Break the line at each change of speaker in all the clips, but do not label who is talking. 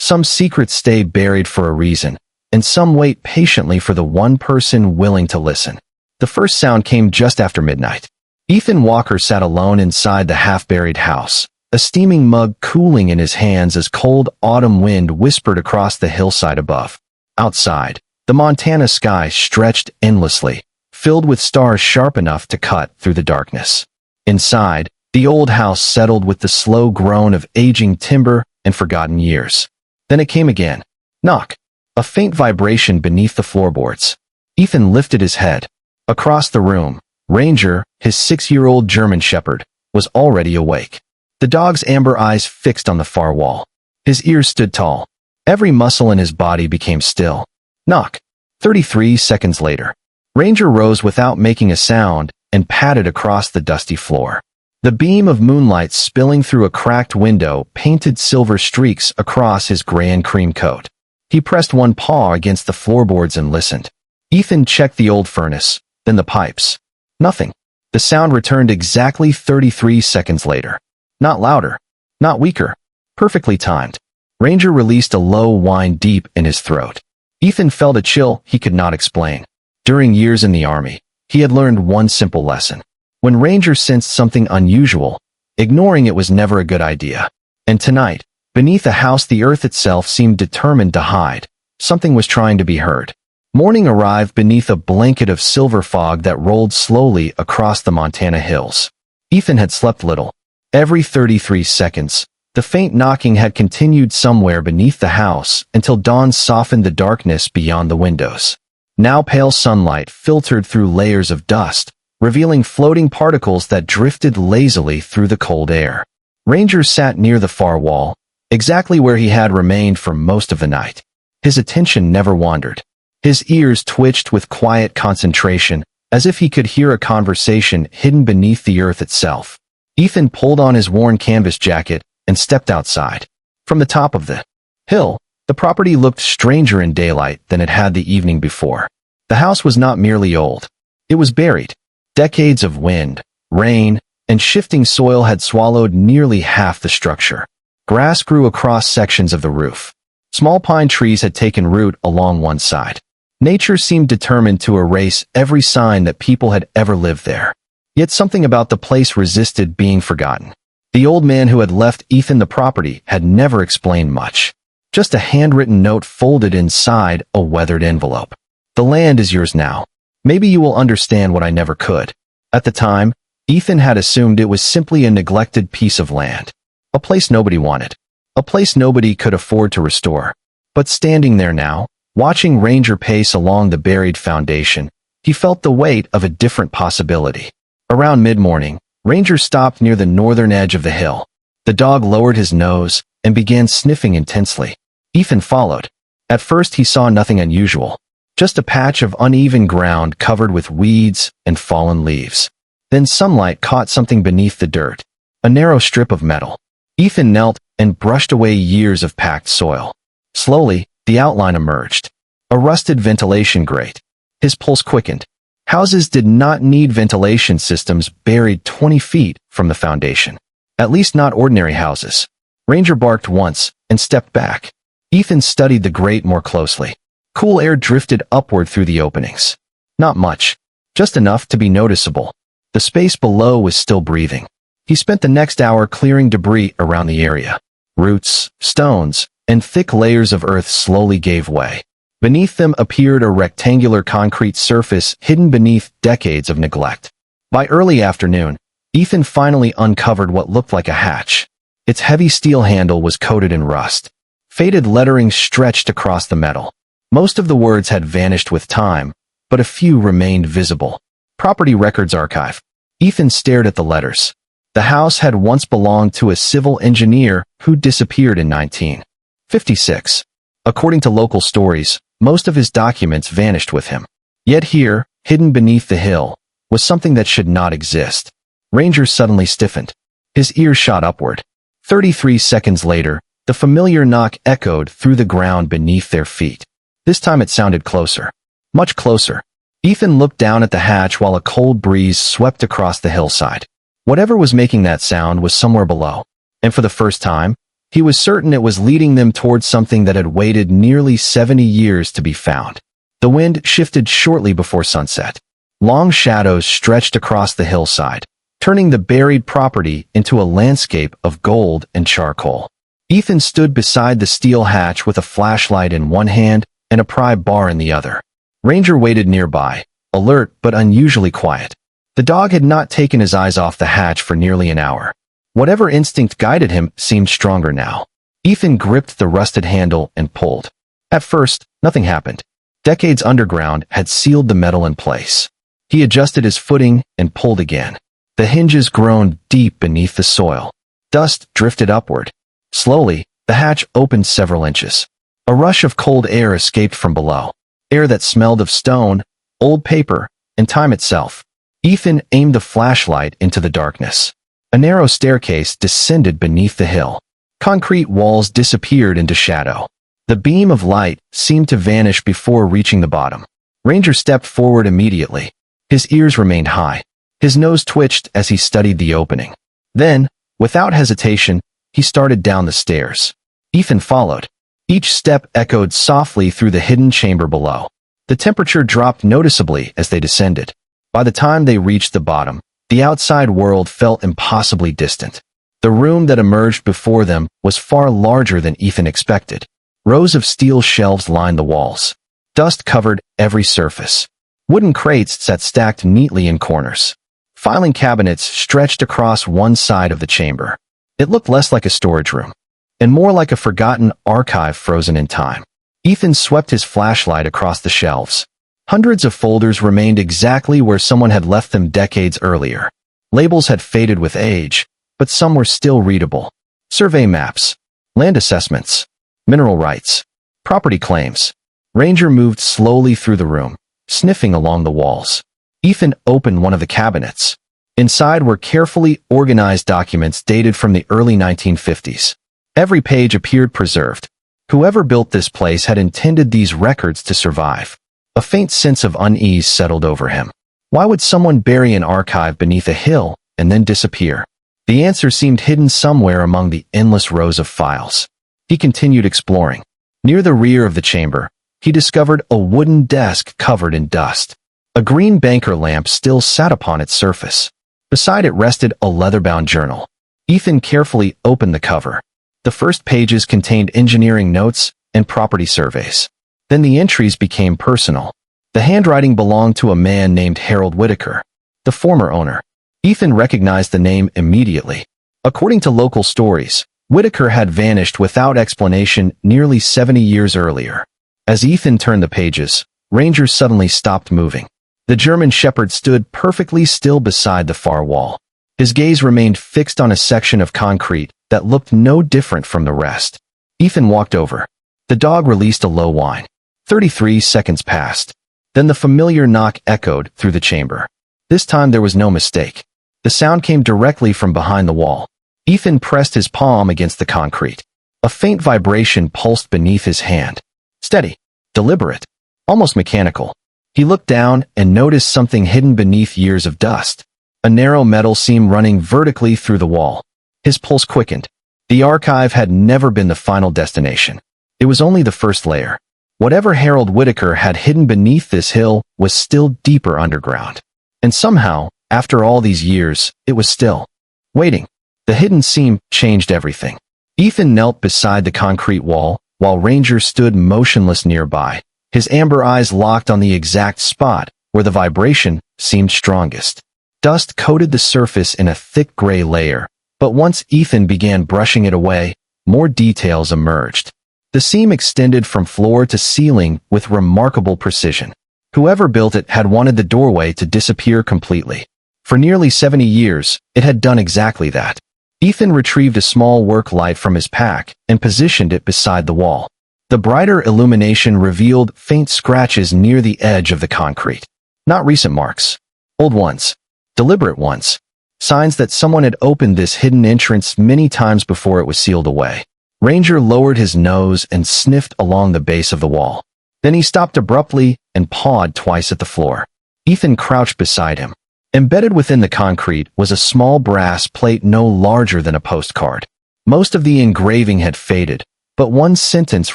Some secrets stay buried for a reason, and some wait patiently for the one person willing to listen. The first sound came just after midnight. Ethan Walker sat alone inside the half-buried house, a steaming mug cooling in his hands as cold autumn wind whispered across the hillside above. Outside, the Montana sky stretched endlessly, filled with stars sharp enough to cut through the darkness. Inside, the old house settled with the slow groan of aging timber and forgotten years. Then it came again. Knock. A faint vibration beneath the floorboards. Ethan lifted his head. Across the room, Ranger, his 6-year-old German shepherd, was already awake. The dog's amber eyes fixed on the far wall. His ears stood tall. Every muscle in his body became still. Knock. 33 seconds later. Ranger rose without making a sound and padded across the dusty floor. The beam of moonlight spilling through a cracked window painted silver streaks across his gray and cream coat. He pressed one paw against the floorboards and listened. Ethan checked the old furnace, then the pipes. Nothing. The sound returned exactly 33 seconds later. Not louder. Not weaker. Perfectly timed. Ranger released a low whine deep in his throat. Ethan felt a chill he could not explain. During years in the army, he had learned one simple lesson. When Ranger sensed something unusual, ignoring it was never a good idea. And tonight, beneath a house the earth itself seemed determined to hide, something was trying to be heard. Morning arrived beneath a blanket of silver fog that rolled slowly across the Montana hills. Ethan had slept little. Every 33 seconds, the faint knocking had continued somewhere beneath the house until dawn softened the darkness beyond the windows. Now pale sunlight filtered through layers of dust, revealing floating particles that drifted lazily through the cold air. Ranger sat near the far wall, exactly where he had remained for most of the night. His attention never wandered. His ears twitched with quiet concentration, as if he could hear a conversation hidden beneath the earth itself. Ethan pulled on his worn canvas jacket and stepped outside. From the top of the hill, the property looked stranger in daylight than it had the evening before. The house was not merely old. It was buried. Decades of wind, rain, and shifting soil had swallowed nearly half the structure. Grass grew across sections of the roof. Small pine trees had taken root along one side. Nature seemed determined to erase every sign that people had ever lived there. Yet something about the place resisted being forgotten. The old man who had left Ethan the property had never explained much. Just a handwritten note folded inside a weathered envelope. The land is yours now. Maybe you will understand what I never could. At the time, Ethan had assumed it was simply a neglected piece of land. A place nobody wanted. A place nobody could afford to restore. But standing there now, watching Ranger pace along the buried foundation, he felt the weight of a different possibility. Around mid-morning, Ranger stopped near the northern edge of the hill. The dog lowered his nose and began sniffing intensely. Ethan followed. At first he saw nothing unusual. Just a patch of uneven ground covered with weeds and fallen leaves. Then sunlight caught something beneath the dirt. A narrow strip of metal. Ethan knelt and brushed away years of packed soil. Slowly, the outline emerged. A rusted ventilation grate. His pulse quickened. Houses did not need ventilation systems buried 20 feet from the foundation. At least not ordinary houses. Ranger barked once and stepped back. Ethan studied the grate more closely. Cool air drifted upward through the openings. Not much. Just enough to be noticeable. The space below was still breathing. He spent the next hour clearing debris around the area. Roots, stones, and thick layers of earth slowly gave way. Beneath them appeared a rectangular concrete surface hidden beneath decades of neglect. By early afternoon, Ethan finally uncovered what looked like a hatch. Its heavy steel handle was coated in rust. Faded lettering stretched across the metal. Most of the words had vanished with time, but a few remained visible. Property Records Archive. Ethan stared at the letters. The house had once belonged to a civil engineer who disappeared in 1956. According to local stories, most of his documents vanished with him. Yet here, hidden beneath the hill, was something that should not exist. Ranger suddenly stiffened. His ears shot upward. 33 seconds later, the familiar knock echoed through the ground beneath their feet. This time it sounded closer. Much closer. Ethan looked down at the hatch while a cold breeze swept across the hillside. Whatever was making that sound was somewhere below. And for the first time, He was certain it was leading them towards something that had waited nearly 70 years to be found. The wind shifted shortly before sunset. Long shadows stretched across the hillside, turning the buried property into a landscape of gold and charcoal. Ethan stood beside the steel hatch with a flashlight in one hand and a pry bar in the other. Ranger waited nearby, alert but unusually quiet. The dog had not taken his eyes off the hatch for nearly an hour. Whatever instinct guided him seemed stronger now. Ethan gripped the rusted handle and pulled. At first, nothing happened. Decades underground had sealed the metal in place. He adjusted his footing and pulled again. The hinges groaned deep beneath the soil. Dust drifted upward. Slowly, the hatch opened several inches. A rush of cold air escaped from below. Air that smelled of stone, old paper, and time itself. Ethan aimed the flashlight into the darkness. A narrow staircase descended beneath the hill. Concrete walls disappeared into shadow. The beam of light seemed to vanish before reaching the bottom. Ranger stepped forward immediately. His ears remained high. His nose twitched as he studied the opening. Then, without hesitation, he started down the stairs. Ethan followed. Each step echoed softly through the hidden chamber below. The temperature dropped noticeably as they descended. By the time they reached the bottom, the outside world felt impossibly distant. The room that emerged before them was far larger than Ethan expected. Rows of steel shelves lined the walls. Dust covered every surface. Wooden crates sat stacked neatly in corners. Filing cabinets stretched across one side of the chamber. It looked less like a storage room, and more like a forgotten archive frozen in time. Ethan swept his flashlight across the shelves. Hundreds of folders remained exactly where someone had left them decades earlier. Labels had faded with age, but some were still readable. Survey maps, land assessments, mineral rights, property claims. Ranger moved slowly through the room, sniffing along the walls. Ethan opened one of the cabinets. Inside were carefully organized documents dated from the early 1950s. Every page appeared preserved. Whoever built this place had intended these records to survive. A faint sense of unease settled over him. Why would someone bury an archive beneath a hill and then disappear? The answer seemed hidden somewhere among the endless rows of files. He continued exploring. Near the rear of the chamber, he discovered a wooden desk covered in dust. A green banker lamp still sat upon its surface. Beside it rested a leather-bound journal. Ethan carefully opened the cover. The first pages contained engineering notes and property surveys. Then the entries became personal. The handwriting belonged to a man named Harold Whitaker, the former owner. Ethan recognized the name immediately. According to local stories, Whitaker had vanished without explanation nearly 70 years earlier. As Ethan turned the pages, Ranger suddenly stopped moving. The German Shepherd stood perfectly still beside the far wall. His gaze remained fixed on a section of concrete that looked no different from the rest. Ethan walked over. The dog released a low whine. 33 seconds passed. Then the familiar knock echoed through the chamber. This time there was no mistake. The sound came directly from behind the wall. Ethan pressed his palm against the concrete. A faint vibration pulsed beneath his hand. Steady, deliberate, almost mechanical. He looked down and noticed something hidden beneath years of dust. A narrow metal seam running vertically through the wall. His pulse quickened. The archive had never been the final destination. It was only the first layer. Whatever Harold Whitaker had hidden beneath this hill was still deeper underground. And somehow, after all these years, it was still waiting. The hidden seam changed everything. Ethan knelt beside the concrete wall, while Ranger stood motionless nearby, his amber eyes locked on the exact spot where the vibration seemed strongest. Dust coated the surface in a thick gray layer, but once Ethan began brushing it away, more details emerged. The seam extended from floor to ceiling with remarkable precision. Whoever built it had wanted the doorway to disappear completely. For nearly 70 years, it had done exactly that. Ethan retrieved a small work light from his pack and positioned it beside the wall. The brighter illumination revealed faint scratches near the edge of the concrete. Not recent marks. Old ones. Deliberate ones. Signs that someone had opened this hidden entrance many times before it was sealed away. Ranger lowered his nose and sniffed along the base of the wall. Then he stopped abruptly and pawed twice at the floor. Ethan crouched beside him. Embedded within the concrete was a small brass plate no larger than a postcard. Most of the engraving had faded, but one sentence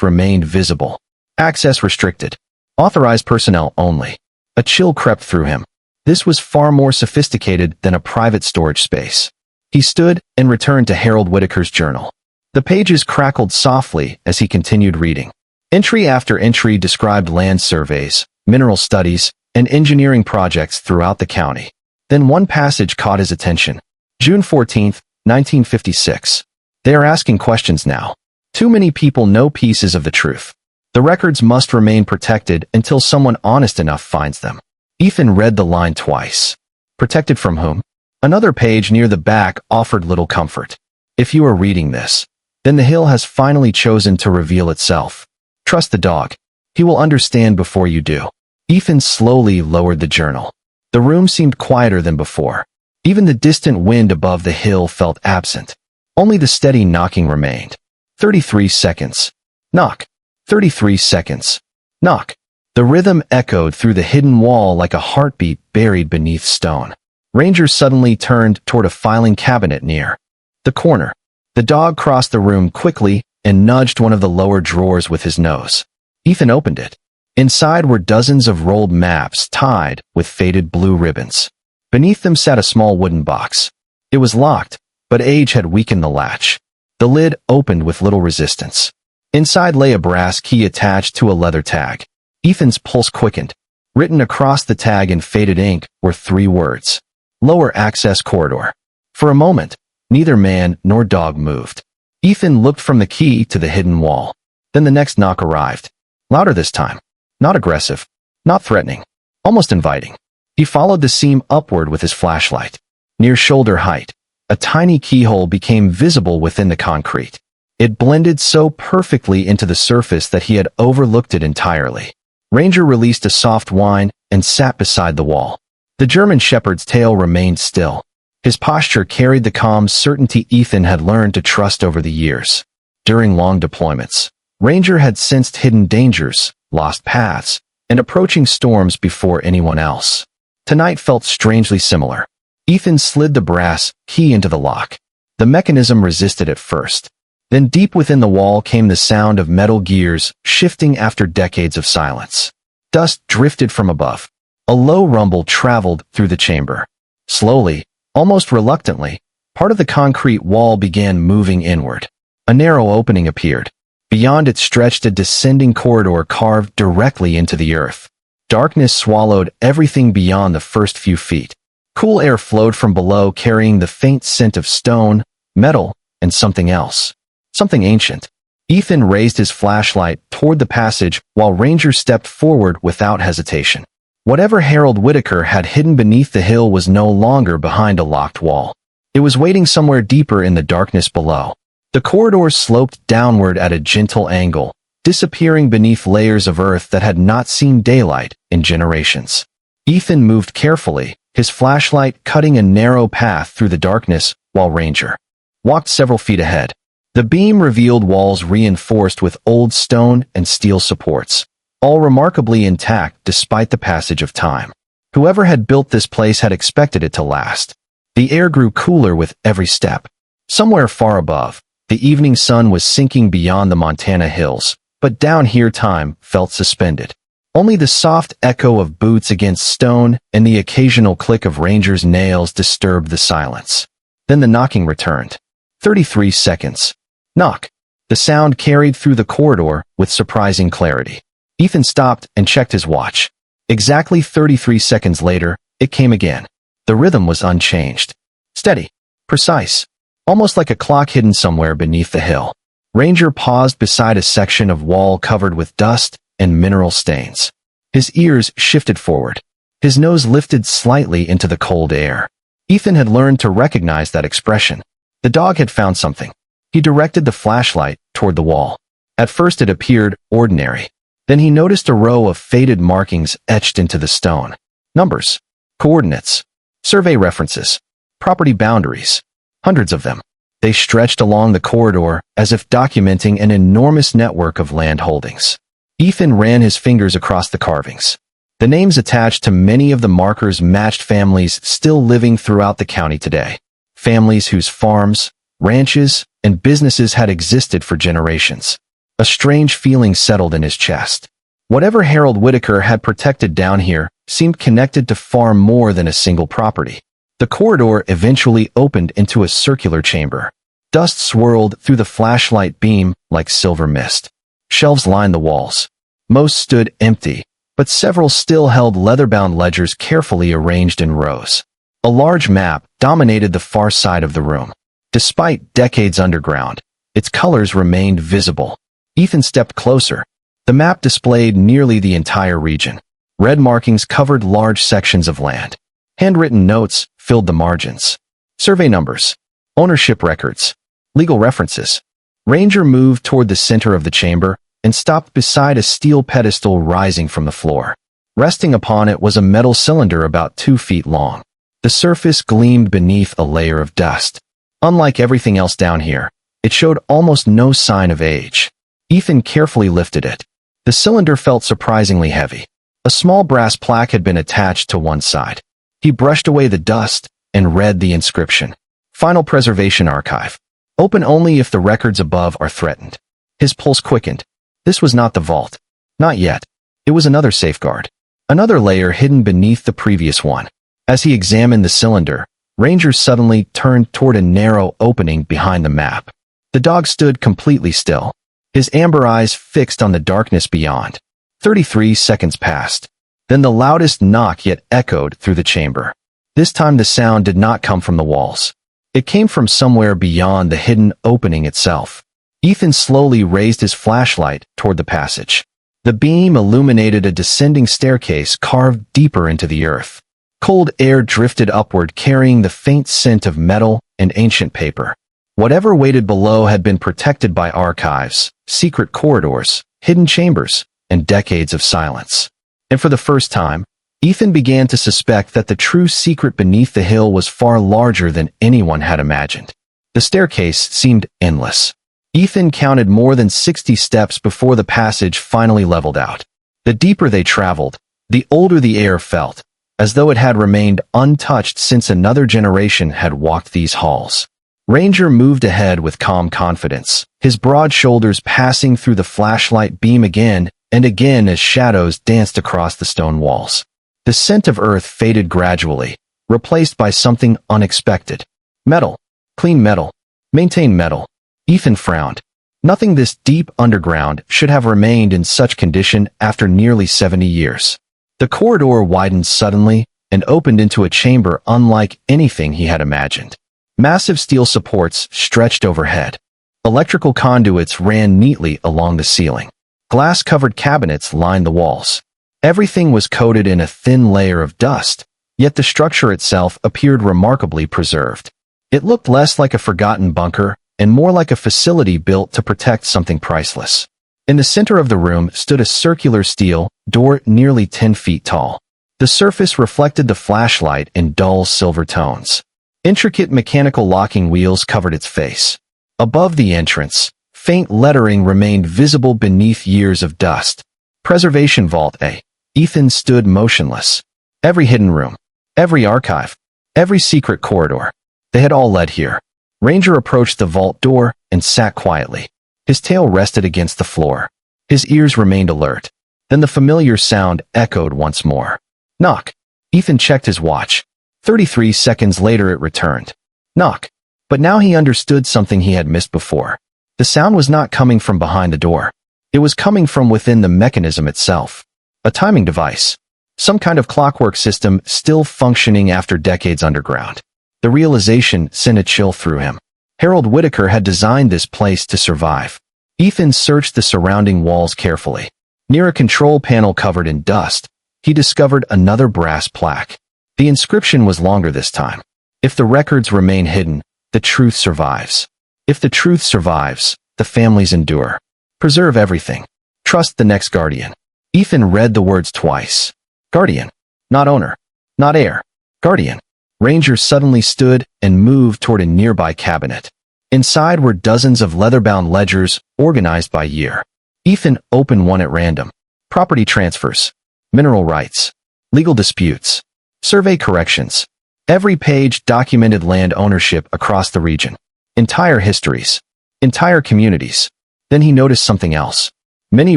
remained visible. Access restricted. Authorized personnel only. A chill crept through him. This was far more sophisticated than a private storage space. He stood and returned to Harold Whitaker's journal. The pages crackled softly as he continued reading. Entry after entry described land surveys, mineral studies, and engineering projects throughout the county. Then one passage caught his attention. June 14, 1956. They are asking questions now. Too many people know pieces of the truth. The records must remain protected until someone honest enough finds them. Ethan read the line twice. Protected from whom? Another page near the back offered little comfort. If you are reading this, then the hill has finally chosen to reveal itself. Trust the dog. He will understand before you do. Ethan slowly lowered the journal. The room seemed quieter than before. Even the distant wind above the hill felt absent. Only the steady knocking remained. 33 seconds. Knock. 33 seconds. Knock. The rhythm echoed through the hidden wall like a heartbeat buried beneath stone. Ranger suddenly turned toward a filing cabinet near the corner. The dog crossed the room quickly and nudged one of the lower drawers with his nose. Ethan opened it. Inside were dozens of rolled maps tied with faded blue ribbons. Beneath them sat a small wooden box. It was locked, but age had weakened the latch. The lid opened with little resistance. Inside lay a brass key attached to a leather tag. Ethan's pulse quickened. Written across the tag in faded ink were 3 words. Lower access corridor. For a moment, neither man nor dog moved. Ethan looked from the key to the hidden wall. Then the next knock arrived. Louder this time. Not aggressive. Not threatening. Almost inviting. He followed the seam upward with his flashlight. Near shoulder height, a tiny keyhole became visible within the concrete. It blended so perfectly into the surface that he had overlooked it entirely. Ranger released a soft whine and sat beside the wall. The German shepherd's tail remained still. His posture carried the calm certainty Ethan had learned to trust over the years. During long deployments, Ranger had sensed hidden dangers, lost paths, and approaching storms before anyone else. Tonight felt strangely similar. Ethan slid the brass key into the lock. The mechanism resisted at first. Then deep within the wall came the sound of metal gears shifting after decades of silence. Dust drifted from above. A low rumble traveled through the chamber. Slowly, almost reluctantly, part of the concrete wall began moving inward. A narrow opening appeared. Beyond it stretched a descending corridor carved directly into the earth. Darkness swallowed everything beyond the first few feet. Cool air flowed from below carrying the faint scent of stone, metal, and something else. Something ancient. Ethan raised his flashlight toward the passage while Ranger stepped forward without hesitation. Whatever Harold Whitaker had hidden beneath the hill was no longer behind a locked wall. It was waiting somewhere deeper in the darkness below. The corridor sloped downward at a gentle angle, disappearing beneath layers of earth that had not seen daylight in generations. Ethan moved carefully, his flashlight cutting a narrow path through the darkness while Ranger walked several feet ahead. The beam revealed walls reinforced with old stone and steel supports, all remarkably intact despite the passage of time. Whoever had built this place had expected it to last. The air grew cooler with every step. Somewhere far above, the evening sun was sinking beyond the Montana hills, but down here time felt suspended. Only the soft echo of boots against stone and the occasional click of Ranger's nails disturbed the silence. Then the knocking returned. 33 seconds. Knock. The sound carried through the corridor with surprising clarity. Ethan stopped and checked his watch. Exactly 33 seconds later, it came again. The rhythm was unchanged. Steady. Precise. Almost like a clock hidden somewhere beneath the hill. Ranger paused beside a section of wall covered with dust and mineral stains. His ears shifted forward. His nose lifted slightly into the cold air. Ethan had learned to recognize that expression. The dog had found something. He directed the flashlight toward the wall. At first it appeared ordinary. Then he noticed a row of faded markings etched into the stone. Numbers. Coordinates. Survey references. Property boundaries. Hundreds of them. They stretched along the corridor as if documenting an enormous network of land holdings. Ethan ran his fingers across the carvings. The names attached to many of the markers matched families still living throughout the county today. Families whose farms, ranches, and businesses had existed for generations. A strange feeling settled in his chest. Whatever Harold Whitaker had protected down here seemed connected to far more than a single property. The corridor eventually opened into a circular chamber. Dust swirled through the flashlight beam like silver mist. Shelves lined the walls. Most stood empty, but several still held leather-bound ledgers carefully arranged in rows. A large map dominated the far side of the room. Despite decades underground, its colors remained visible. Ethan stepped closer. The map displayed nearly the entire region. Red markings covered large sections of land. Handwritten notes filled the margins. Survey numbers, ownership records, legal references. Ranger moved toward the center of the chamber and stopped beside a steel pedestal rising from the floor. Resting upon it was a metal cylinder about 2 feet long. The surface gleamed beneath a layer of dust. Unlike everything else down here, it showed almost no sign of age. Ethan carefully lifted it. The cylinder felt surprisingly heavy. A small brass plaque had been attached to one side. He brushed away the dust and read the inscription. Final Preservation Archive. Open only if the records above are threatened. His pulse quickened. This was not the vault. Not yet. It was another safeguard. Another layer hidden beneath the previous one. As he examined the cylinder, Ranger suddenly turned toward a narrow opening behind the map. The dog stood completely still, his amber eyes fixed on the darkness beyond. 33 seconds passed. Then the loudest knock yet echoed through the chamber. This time the sound did not come from the walls. It came from somewhere beyond the hidden opening itself. Ethan slowly raised his flashlight toward the passage. The beam illuminated a descending staircase carved deeper into the earth. Cold air drifted upward, carrying the faint scent of metal and ancient paper. Whatever waited below had been protected by archives, secret corridors, hidden chambers, and decades of silence. And for the first time, Ethan began to suspect that the true secret beneath the hill was far larger than anyone had imagined. The staircase seemed endless. Ethan counted more than 60 steps before the passage finally leveled out. The deeper they traveled, the older the air felt, as though it had remained untouched since another generation had walked these halls. Ranger moved ahead with calm confidence, his broad shoulders passing through the flashlight beam again and again as shadows danced across the stone walls. The scent of earth faded gradually, replaced by something unexpected. Metal. Clean metal. Maintained metal. Ethan frowned. Nothing this deep underground should have remained in such condition after nearly 70 years. The corridor widened suddenly and opened into a chamber unlike anything he had imagined. Massive steel supports stretched overhead. Electrical conduits ran neatly along the ceiling. Glass-covered cabinets lined the walls. Everything was coated in a thin layer of dust, yet the structure itself appeared remarkably preserved. It looked less like a forgotten bunker and more like a facility built to protect something priceless. In the center of the room stood a circular steel door nearly 10 feet tall. The surface reflected the flashlight in dull silver tones. Intricate mechanical locking wheels covered its face. Above the entrance, faint lettering remained visible beneath years of dust. Preservation Vault A. Ethan stood motionless. Every hidden room, every archive, every secret corridor, they had all led here. Ranger approached the vault door and sat quietly. His tail rested against the floor. His ears remained alert. Then the familiar sound echoed once more. Knock. Ethan checked his watch. 33 seconds later it returned. Knock. But now he understood something he had missed before. The sound was not coming from behind the door. It was coming from within the mechanism itself. A timing device. Some kind of clockwork system still functioning after decades underground. The realization sent a chill through him. Harold Whitaker had designed this place to survive. Ethan searched the surrounding walls carefully. Near a control panel covered in dust, he discovered another brass plaque. The inscription was longer this time. If the records remain hidden, the truth survives. If the truth survives, the families endure. Preserve everything. Trust the next guardian. Ethan read the words twice. Guardian. Not owner. Not heir. Guardian. Ranger suddenly stood and moved toward a nearby cabinet. Inside were dozens of leather-bound ledgers organized by year. Ethan opened one at random. Property transfers. Mineral rights. Legal disputes. Survey corrections. Every page documented land ownership across the region. Entire histories. entire communities. Then he noticed something else. Many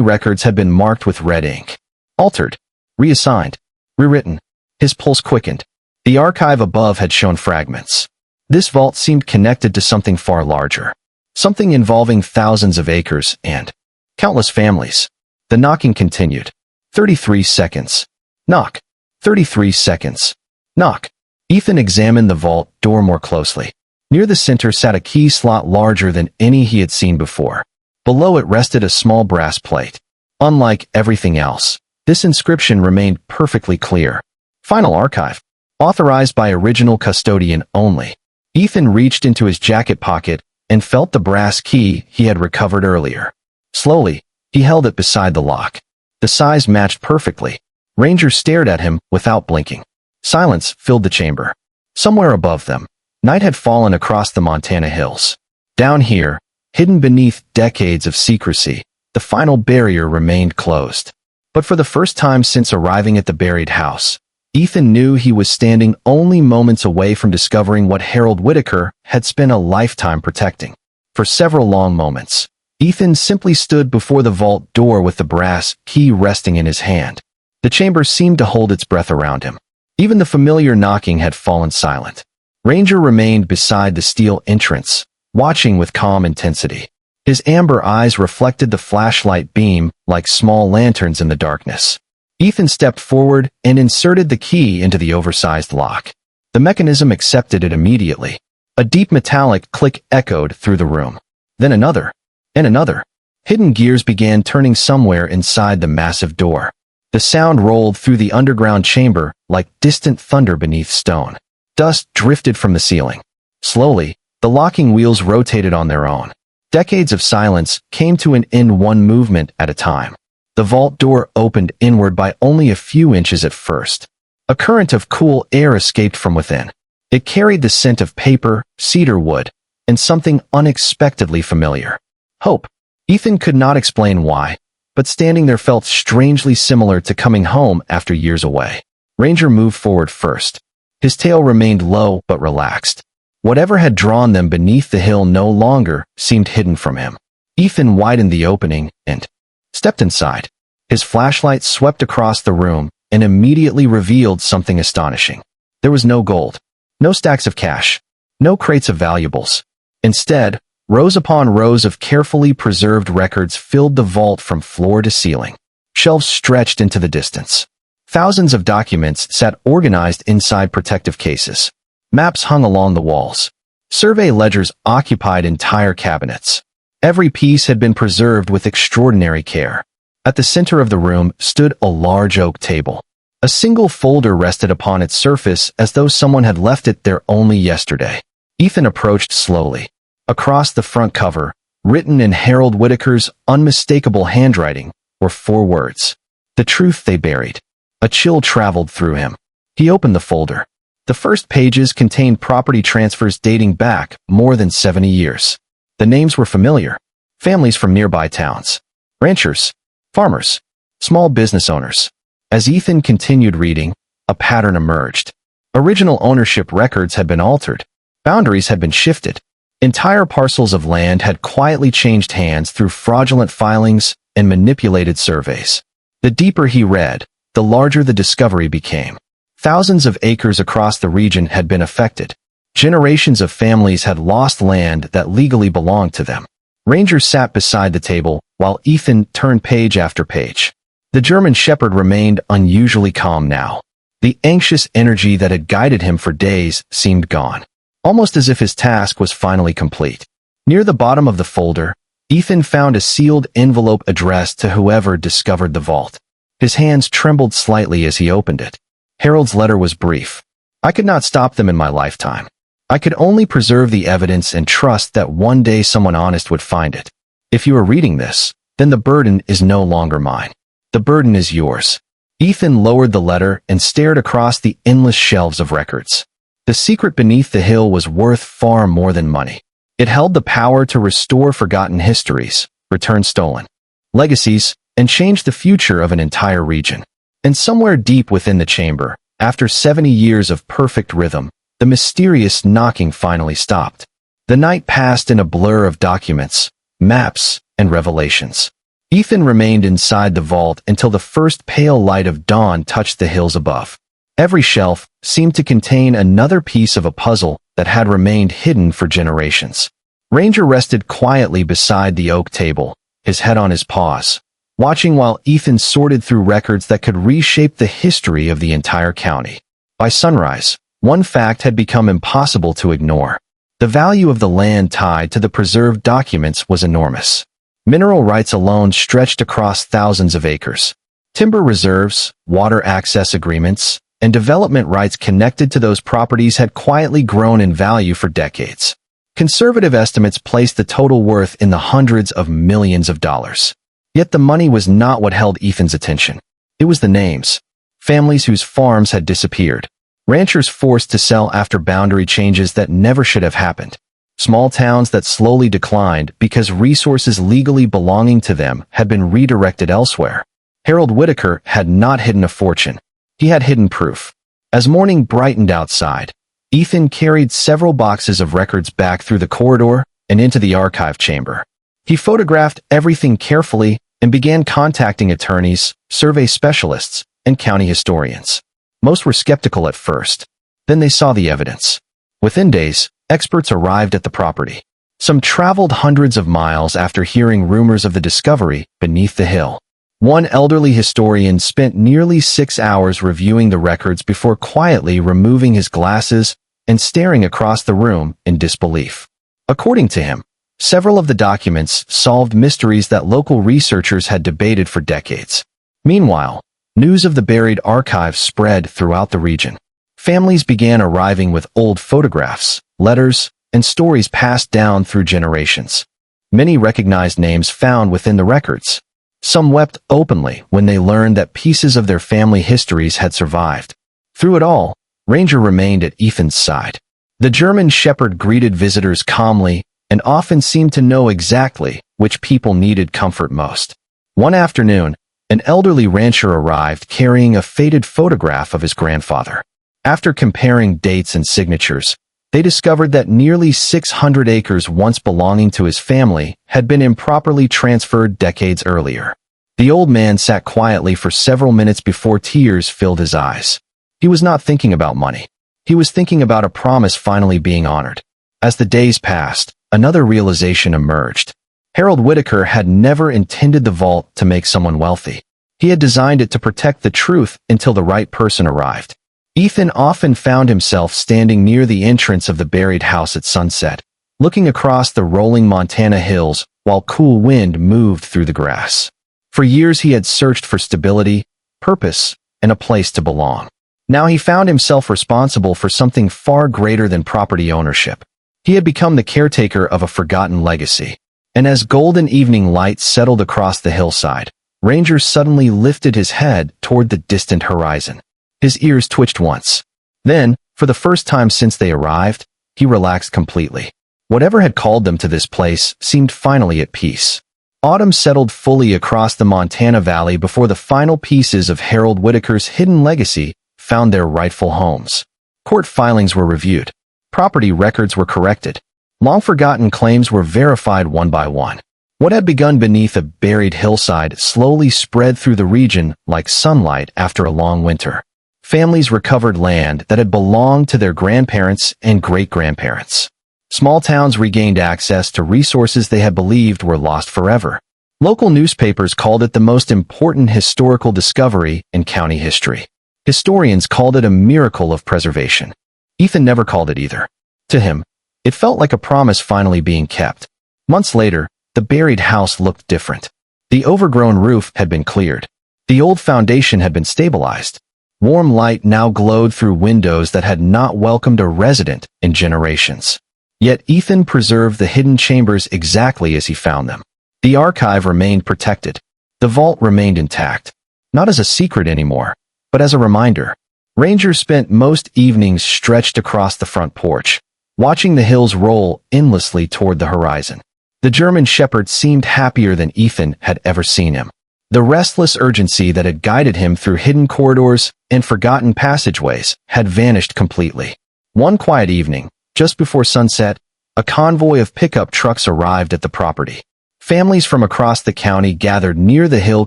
records had been marked with red ink. Altered, reassigned, rewritten. His pulse quickened. The archive above had shown fragments. This vault seemed connected to something far larger. Something involving thousands of acres and countless families. The knocking continued. 33 seconds. Knock. 33 seconds. Knock. Ethan examined the vault door more closely. Near the center sat a key slot larger than any he had seen before. Below it rested a small brass plate. Unlike everything else, this inscription remained perfectly clear. Final archive. Authorized by original custodian only. Ethan reached into his jacket pocket and felt the brass key he had recovered earlier. Slowly, he held it beside the lock. The size matched perfectly. Ranger stared at him without blinking. Silence filled the chamber. Somewhere above them, night had fallen across the Montana hills. Down here, hidden beneath decades of secrecy, the final barrier remained closed. But for the first time since arriving at the buried house, Ethan knew he was standing only moments away from discovering what Harold Whitaker had spent a lifetime protecting. For several long moments, Ethan simply stood before the vault door with the brass key resting in his hand. The chamber seemed to hold its breath around him. Even the familiar knocking had fallen silent. Ranger remained beside the steel entrance, watching with calm intensity. His amber eyes reflected the flashlight beam like small lanterns in the darkness. Ethan stepped forward and inserted the key into the oversized lock. The mechanism accepted it immediately. A deep metallic click echoed through the room. Then another, and another. Hidden gears began turning somewhere inside the massive door. The sound rolled through the underground chamber like distant thunder beneath stone. Dust drifted from the ceiling. Slowly, the locking wheels rotated on their own. Decades of silence came to an end one movement at a time. The vault door opened inward by only a few inches at first. A current of cool air escaped from within. It carried the scent of paper, cedar wood, and something unexpectedly familiar. Hope. Ethan could not explain why, but standing there felt strangely similar to coming home after years away. Ranger moved forward first. His tail remained low but relaxed. Whatever had drawn them beneath the hill no longer seemed hidden from him. Ethan widened the opening and stepped inside. His flashlight swept across the room and immediately revealed something astonishing. There was no gold, no stacks of cash, no crates of valuables. Instead, rows upon rows of carefully preserved records filled the vault from floor to ceiling. Shelves stretched into the distance. Thousands of documents sat organized inside protective cases. Maps hung along the walls. Survey ledgers occupied entire cabinets. Every piece had been preserved with extraordinary care. At the center of the room stood a large oak table. A single folder rested upon its surface as though someone had left it there only yesterday. Ethan approached slowly. Across the front cover, written in Harold Whitaker's unmistakable handwriting, were 4 words. The truth they buried. A chill traveled through him. He opened the folder. The first pages contained property transfers dating back more than 70 years. The names were familiar. Families from nearby towns. Ranchers. Farmers. Small business owners. As Ethan continued reading, a pattern emerged. Original ownership records had been altered. Boundaries had been shifted. Entire parcels of land had quietly changed hands through fraudulent filings and manipulated surveys. The deeper he read, the larger the discovery became. Thousands of acres across the region had been affected. Generations of families had lost land that legally belonged to them. Ranger sat beside the table while Ethan turned page after page. The German Shepherd remained unusually calm now. The anxious energy that had guided him for days seemed gone, almost as if his task was finally complete. Near the bottom of the folder, Ethan found a sealed envelope addressed to whoever discovered the vault. His hands trembled slightly as he opened it. Harold's letter was brief. I could not stop them in my lifetime. I could only preserve the evidence and trust that one day someone honest would find it. If you are reading this, then the burden is no longer mine. The burden is yours. Ethan lowered the letter and stared across the endless shelves of records. The secret beneath the hill was worth far more than money. It held the power to restore forgotten histories, return stolen legacies, and change the future of an entire region. And somewhere deep within the chamber, after 70 years of perfect rhythm, the mysterious knocking finally stopped. The night passed in a blur of documents, maps, and revelations. Ethan remained inside the vault until the first pale light of dawn touched the hills above. Every shelf seemed to contain another piece of a puzzle that had remained hidden for generations. Ranger rested quietly beside the oak table, his head on his paws, watching while Ethan sorted through records that could reshape the history of the entire county. By sunrise, one fact had become impossible to ignore. The value of the land tied to the preserved documents was enormous. Mineral rights alone stretched across thousands of acres. Timber reserves, water access agreements, and development rights connected to those properties had quietly grown in value for decades. Conservative estimates placed the total worth in the hundreds of millions of dollars. Yet the money was not what held Ethan's attention. It was the names. Families whose farms had disappeared. Ranchers forced to sell after boundary changes that never should have happened. Small towns that slowly declined because resources legally belonging to them had been redirected elsewhere. Harold Whitaker had not hidden a fortune. He had hidden proof. As morning brightened outside, Ethan carried several boxes of records back through the corridor and into the archive chamber. He photographed everything carefully and began contacting attorneys, survey specialists, and county historians. Most were skeptical at first. Then they saw the evidence. Within days, experts arrived at the property. Some traveled hundreds of miles after hearing rumors of the discovery beneath the hill. One elderly historian spent nearly 6 hours reviewing the records before quietly removing his glasses and staring across the room in disbelief. According to him, several of the documents solved mysteries that local researchers had debated for decades. Meanwhile, news of the buried archives spread throughout the region. Families began arriving with old photographs, letters, and stories passed down through generations. Many recognized names found within the records. Some wept openly when they learned that pieces of their family histories had survived. Through it all, Ranger remained at Ethan's side. The German shepherd greeted visitors calmly and often seemed to know exactly which people needed comfort most. One afternoon, an elderly rancher arrived carrying a faded photograph of his grandfather. After comparing dates and signatures, they discovered that nearly 600 acres once belonging to his family had been improperly transferred decades earlier. The old man sat quietly for several minutes before tears filled his eyes. He was not thinking about money. He was thinking about a promise finally being honored. As the days passed, another realization emerged. Harold Whitaker had never intended the vault to make someone wealthy. He had designed it to protect the truth until the right person arrived. Ethan often found himself standing near the entrance of the buried house at sunset, looking across the rolling Montana hills while cool wind moved through the grass. For years he had searched for stability, purpose, and a place to belong. Now he found himself responsible for something far greater than property ownership. He had become the caretaker of a forgotten legacy. And as golden evening light settled across the hillside, Ranger suddenly lifted his head toward the distant horizon. His ears twitched once. Then, for the first time since they arrived, he relaxed completely. Whatever had called them to this place seemed finally at peace. Autumn settled fully across the Montana Valley before the final pieces of Harold Whitaker's hidden legacy found their rightful homes. Court filings were reviewed. Property records were corrected. Long-forgotten claims were verified one by one. What had begun beneath a buried hillside slowly spread through the region like sunlight after a long winter. Families recovered land that had belonged to their grandparents and great-grandparents. Small towns regained access to resources they had believed were lost forever. Local newspapers called it the most important historical discovery in county history. Historians called it a miracle of preservation. Ethan never called it either. To him, it felt like a promise finally being kept. Months later, the buried house looked different. The overgrown roof had been cleared. The old foundation had been stabilized. Warm light now glowed through windows that had not welcomed a resident in generations. Yet Ethan preserved the hidden chambers exactly as he found them. The archive remained protected. The vault remained intact. Not as a secret anymore, but as a reminder. Ranger spent most evenings stretched across the front porch, watching the hills roll endlessly toward the horizon. The German shepherd seemed happier than Ethan had ever seen him. The restless urgency that had guided him through hidden corridors and forgotten passageways had vanished completely. One quiet evening, just before sunset, A convoy of pickup trucks arrived at the property. Families from across the county gathered near the hill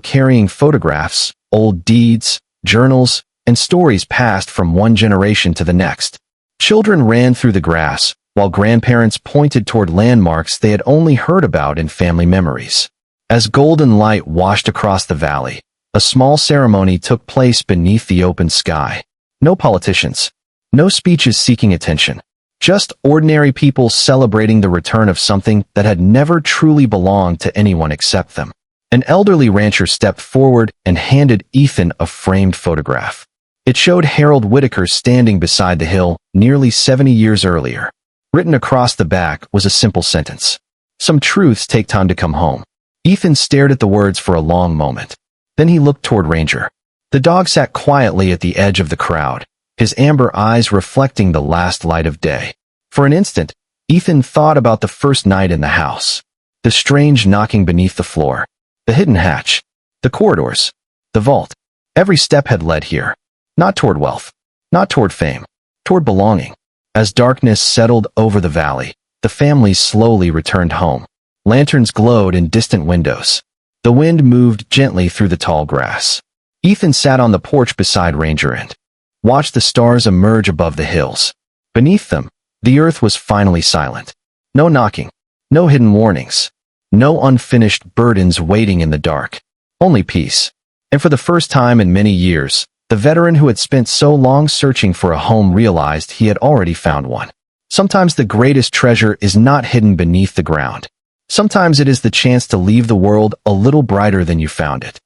carrying photographs, old deeds, journals, and stories passed from one generation to the next. Children ran through the grass, while grandparents pointed toward landmarks they had only heard about in family memories. As golden light washed across the valley, a small ceremony took place beneath the open sky. No politicians, no speeches seeking attention, just ordinary people celebrating the return of something that had never truly belonged to anyone except them. An elderly rancher stepped forward and handed Ethan a framed photograph. It showed Harold Whitaker standing beside the hill nearly 70 years earlier. Written across the back was a simple sentence. Some truths take time to come home. Ethan stared at the words for a long moment. Then he looked toward Ranger. The dog sat quietly at the edge of the crowd, his amber eyes reflecting the last light of day. For an instant, Ethan thought about the first night in the house. The strange knocking beneath the floor. The hidden hatch. The corridors. The vault. Every step had led here. Not toward wealth. Not toward fame. Toward belonging. As darkness settled over the valley, the family slowly returned home. Lanterns glowed in distant windows. The wind moved gently through the tall grass. Ethan sat on the porch beside Ranger and watched the stars emerge above the hills. Beneath them, the earth was finally silent. No knocking, no hidden warnings, no unfinished burdens waiting in the dark. Only peace. And for the first time in many years, the veteran who had spent so long searching for a home realized he had already found one. Sometimes the greatest treasure is not hidden beneath the ground. Sometimes it is the chance to leave the world a little brighter than you found it.